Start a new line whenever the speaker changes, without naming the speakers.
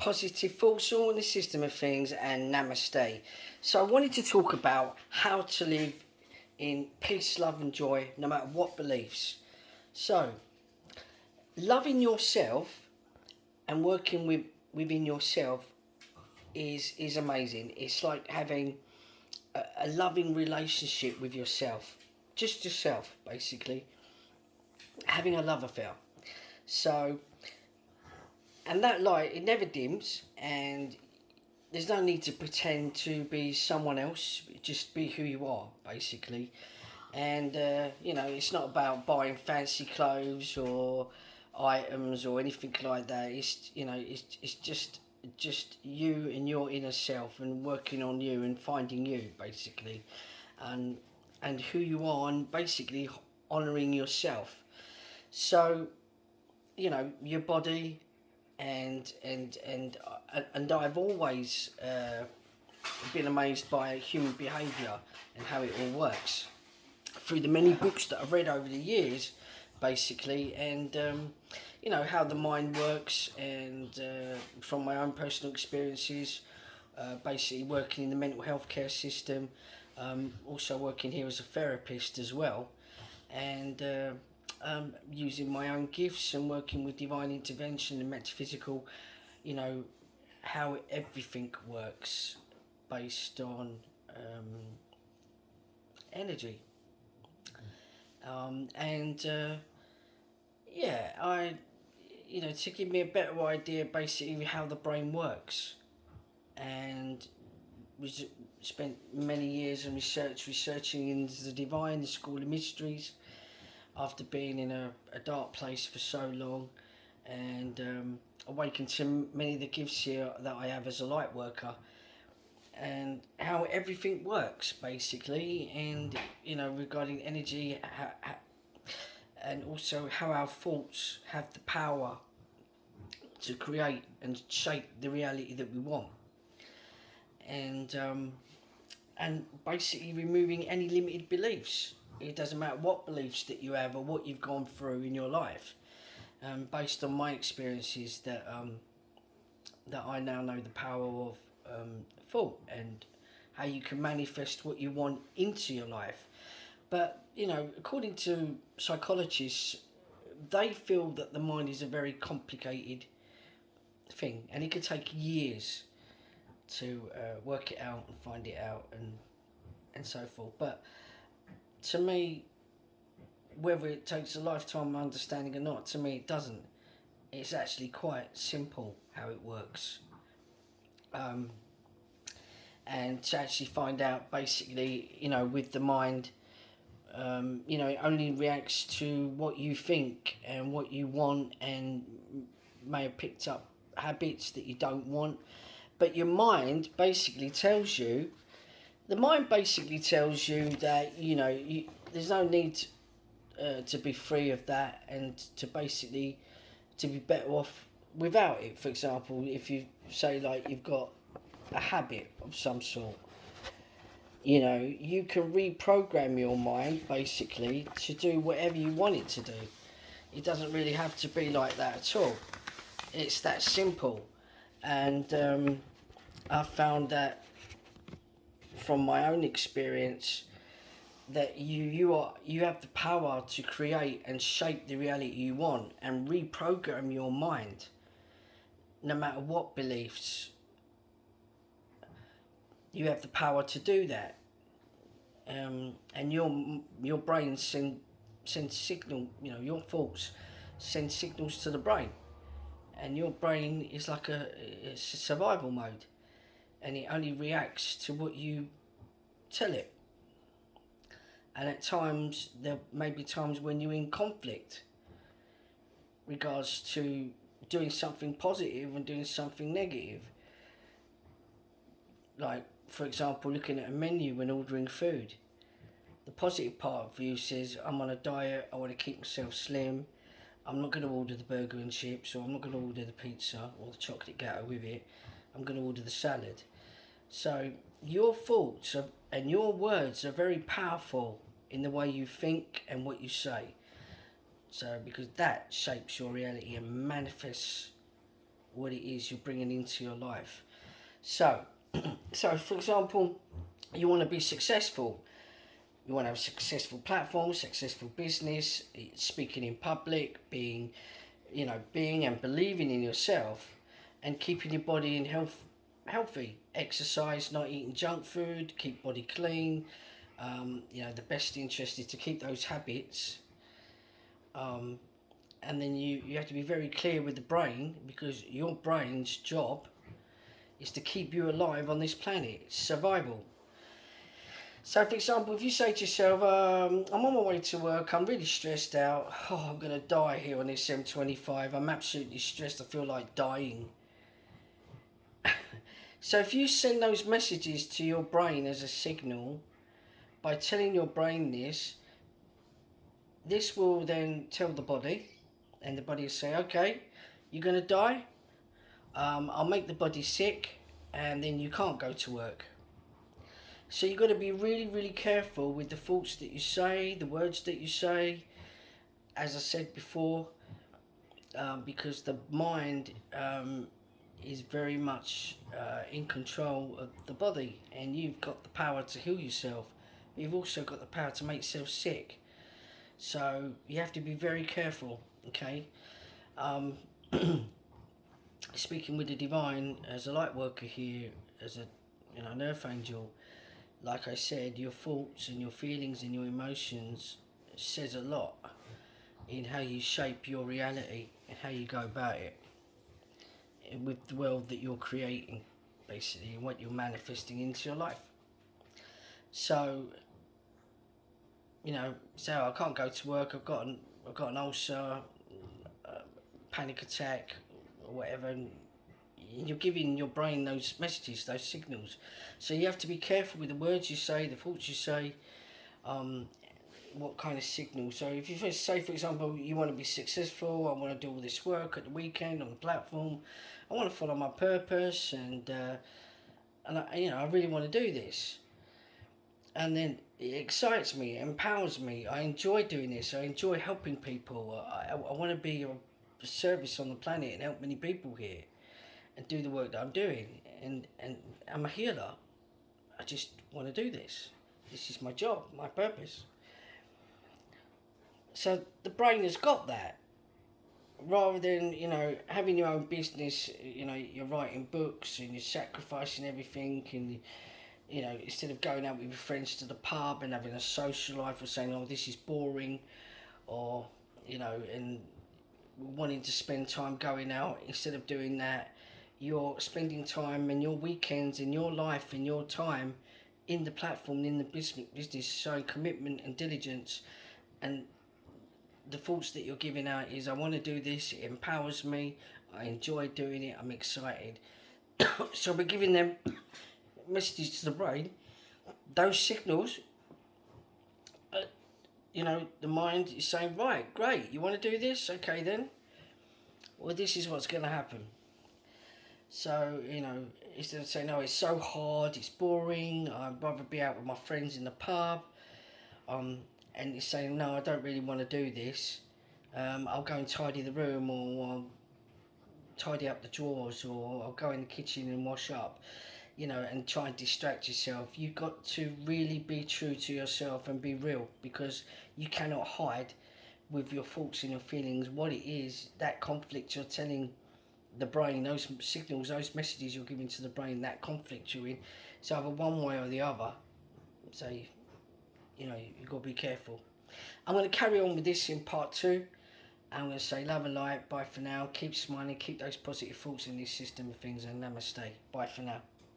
positive thoughts all in the system of things, and namaste. So, I wanted to talk about how to live in peace, love, and joy no matter what beliefs. So, loving yourself and working within yourself is amazing. It's like having a loving relationship with yourself, just yourself, basically, having a love affair. So, and that light, it never dims, and there's no need to pretend to be someone else. Just be who you are, basically. And it's not about buying fancy clothes or items or anything like that. It's just you and your inner self, and working on you and finding you, basically, and who you are, and basically honouring yourself. So, your body, and I've always been amazed by human behaviour and how it all works through the many books that I've read over the years, basically, and how the mind works, and from my own personal experiences, basically working in the mental health care system, also working here as a therapist as well, and using my own gifts and working with divine intervention and metaphysical, how everything works based on energy. And yeah, to give me a better idea basically how the brain works, and was spent many years in researching into the divine, the school of mysteries, after being in a dark place for so long, and awakened to many of the gifts here that I have as a light worker, and how everything works basically, and regarding energy, and also how our thoughts have the power to create and shape the reality that we want, and basically removing any limited beliefs. It doesn't matter what beliefs that you have or what you've gone through in your life. Based on my experiences, that I now know the power of thought, and how you can manifest what you want into your life. But according to psychologists, they feel that the mind is a very complicated thing, and it could take years to work it out and find it out, and so forth. But to me, whether it takes a lifetime of understanding or not, to me it doesn't. It's actually quite simple how it works. Um, and to actually find out, basically, with the mind, it only reacts to what you think and what you want, and may have picked up habits that you don't want. But your mind basically tells you, the mind basically tells you that, there's no need to be free of that, and to basically to be better off without it. For example, if you say like you've got a habit of some sort, you can reprogram your mind basically to do whatever you want it to do. It doesn't really have to be like that at all. It's that simple. And I found that from my own experience, that you have the power to create and shape the reality you want, and reprogram your mind no matter what beliefs. You have the power to do that, and your brain sends signal. Your thoughts send signals to the brain, and your brain is like it's a survival mode, and it only reacts to what you tell it. And at times, there may be times when you're in conflict regards to doing something positive and doing something negative. Like, for example, looking at a menu when ordering food. The positive part of you says, I'm on a diet, I want to keep myself slim, I'm not going to order the burger and chips, or I'm not going to order the pizza or the chocolate gatto with it, I'm going to order the salad. So your thoughts and your words are very powerful in the way you think and what you say. So because that shapes your reality and manifests what it is you're bringing into your life. So, so for example, you want to be successful. You want to have a successful platform, successful business, speaking in public, being and believing in yourself, and keeping your body in healthy. Exercise, not eating junk food, keep body clean. The best interest is to keep those habits. And then you have to be very clear with the brain, because your brain's job is to keep you alive on this planet. It's survival. So, for example, if you say to yourself, I'm on my way to work, I'm really stressed out, I'm going to die here on this M25, I'm absolutely stressed, I feel like dying. So if you send those messages to your brain as a signal, by telling your brain this will then tell the body, and the body will say, okay, you're going to die, I'll make the body sick, and then you can't go to work. So you've got to be really, really careful with the thoughts that you say, the words that you say, as I said before, because the mind is very much in control of the body, and you've got the power to heal yourself. You've also got the power to make yourself sick. So you have to be very careful, okay? Speaking with the divine, as a light worker here, as an earth angel, like I said, your thoughts and your feelings and your emotions says a lot in how you shape your reality and how you go about it with the world that you're creating, basically, and what you're manifesting into your life. So, I can't go to work, I've got an ulcer, panic attack, or whatever, and you're giving your brain those messages, those signals. So you have to be careful with the words you say, the thoughts you say, what kind of signal. So if you say, for example, you want to be successful, I want to do all this work at the weekend on the platform, I want to follow my purpose, and I really want to do this. And then it excites me, it empowers me, I enjoy doing this, I enjoy helping people, I want to be a service on the planet and help many people here and do the work that I'm doing, and I'm a healer. I just want to do this. This is my job, my purpose. So the brain has got that. Rather than, having your own business, you're writing books and you're sacrificing everything, and instead of going out with your friends to the pub and having a social life, or saying, oh, this is boring, or, and wanting to spend time going out, instead of doing that, you're spending time in your weekends, in your life, in your time, in the platform, in the business, showing commitment and diligence. And the thoughts that you're giving out is, I want to do this, it empowers me, I enjoy doing it, I'm excited. So we're giving them messages to the brain, those signals. The mind is saying, right, great, you want to do this? Okay then. Well, this is what's going to happen. So, instead of saying, no, it's so hard, it's boring, I'd rather be out with my friends in the pub, and it's saying, no, I don't really want to do this, I'll go and tidy the room, or I'll tidy up the drawers, or I'll go in the kitchen and wash up, and try and distract yourself. You've got to really be true to yourself and be real, because you cannot hide with your thoughts and your feelings what it is, that conflict you're telling the brain, those signals, those messages you're giving to the brain, that conflict you're in. It's either one way or the other. So, you've got to be careful. I'm going to carry on with this in part 2. I'm going to say love and light, bye for now, keep smiling, keep those positive thoughts in this system of things, and namaste, bye for now.